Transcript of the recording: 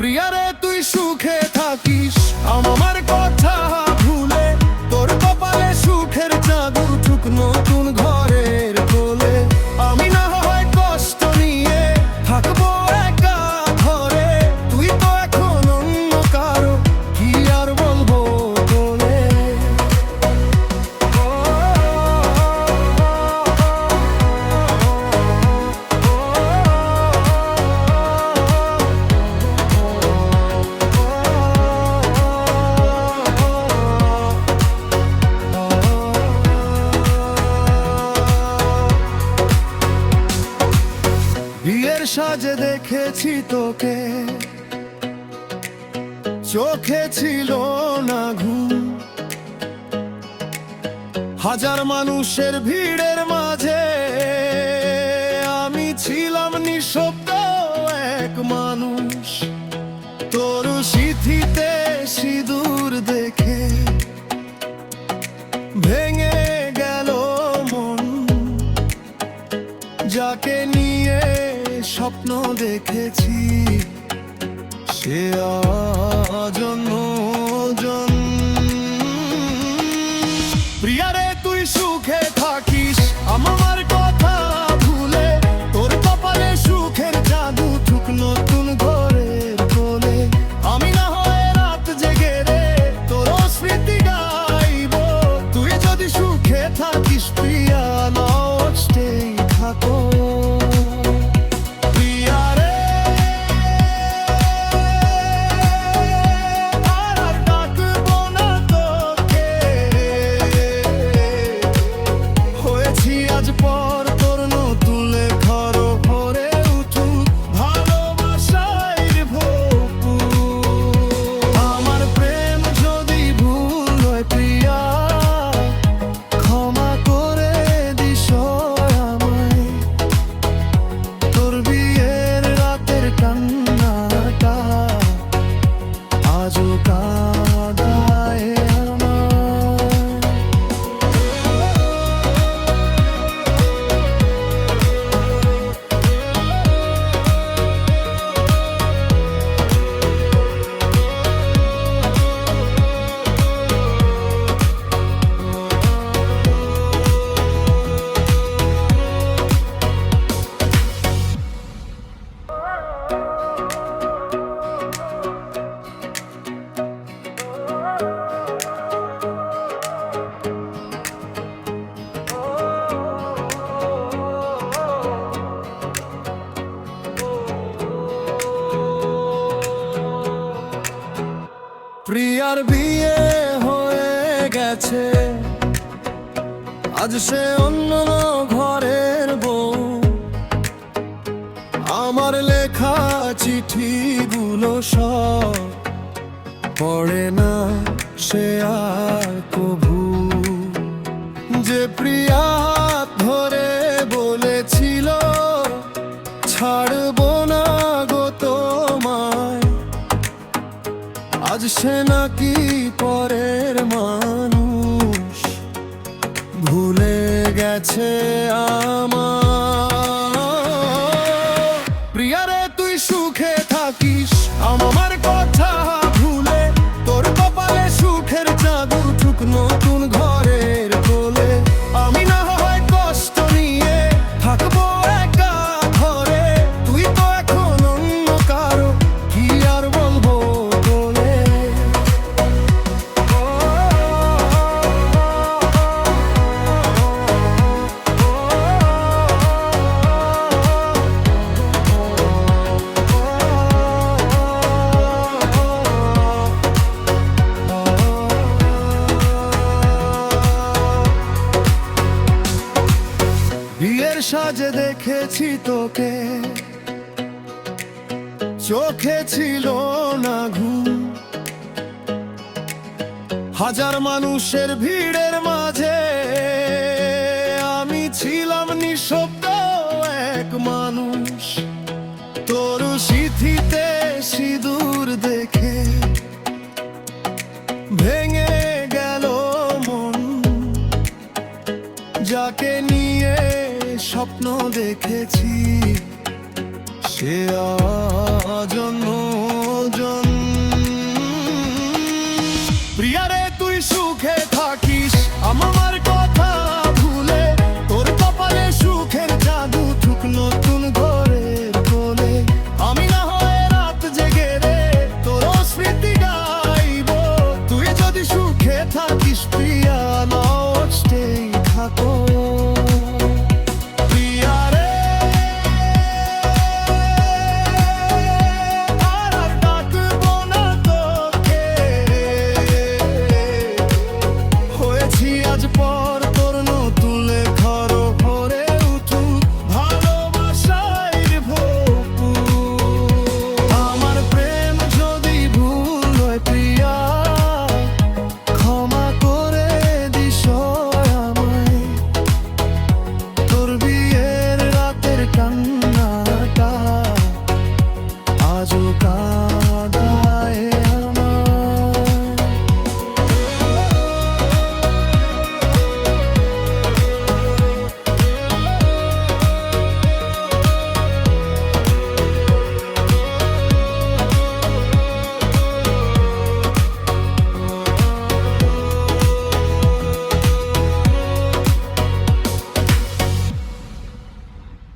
প্রিয়ারে তুই সুখে থাকিস আমার কথা ভুলে, তোর কপালে সুখের চাঁদ উঠুক নতুন ঘরের কোলে। আমি না হয় কষ্ট নিয়ে থাকবো একা ঘরে, তুই তো এখন অন্য কারো, কি আর বলবো তোরে। বিয়ের সাজে দেখেছি তোকে, চোখে ছিল না ঘুম, হাজার মানুষের ভিড়ের মাঝে আমি ছিলাম নিঃশব্দ এক মানুষ। তোর সিঁথিতে সিঁদুর দেখে ভেঙে গেল মন, যাকে নিয়ে স্বপ্ন দেখেছি সে আজ অন্যজন। প্রিয়ারে তুই সুখে থাকিস আমার কথা ভুলে, তোর কপালে সুখের জাদু উঠুক নতুন ঘরের কোলে। আমি না হয় রাত জেগে রে তোর স্মৃতি গাইব, তুই যদি সুখে থাকিস প্রিয়া নষ্টেই থাকো। প্রিয়ার বিয়ে হয়ে গেছে, আজ সে অন্য ঘরের বউ। আমার লেখা চিঠিগুলো সব পড়ে না সে আর কভু, যে প্রিয়া হাত ধরে বলেছিল ছাড়বো না গো তোমায়, আজ সে নাকি পরের মানুষ ভুলে গেছে আমার। প্রিয়ারে তুই সুখে থাকিস আমার কথা ভুলে, তোর কপালে সুখের চাঁদ উঠুক নতুন ঘরের কোলে। আমি না হয় কষ্ট নিয়ে থাকবো একা ঘরে, তুই তো এখন অন্য কারো, কি আর বলবো তোরে। বিয়ের সাজে দেখেছি তোকে, চোখে ছিল না ঘুম, হাজার মানুষের ভিড়ের মাঝে আমি ছিলাম নিঃশব্দ এক মানুষ। তোর সিঁথিতে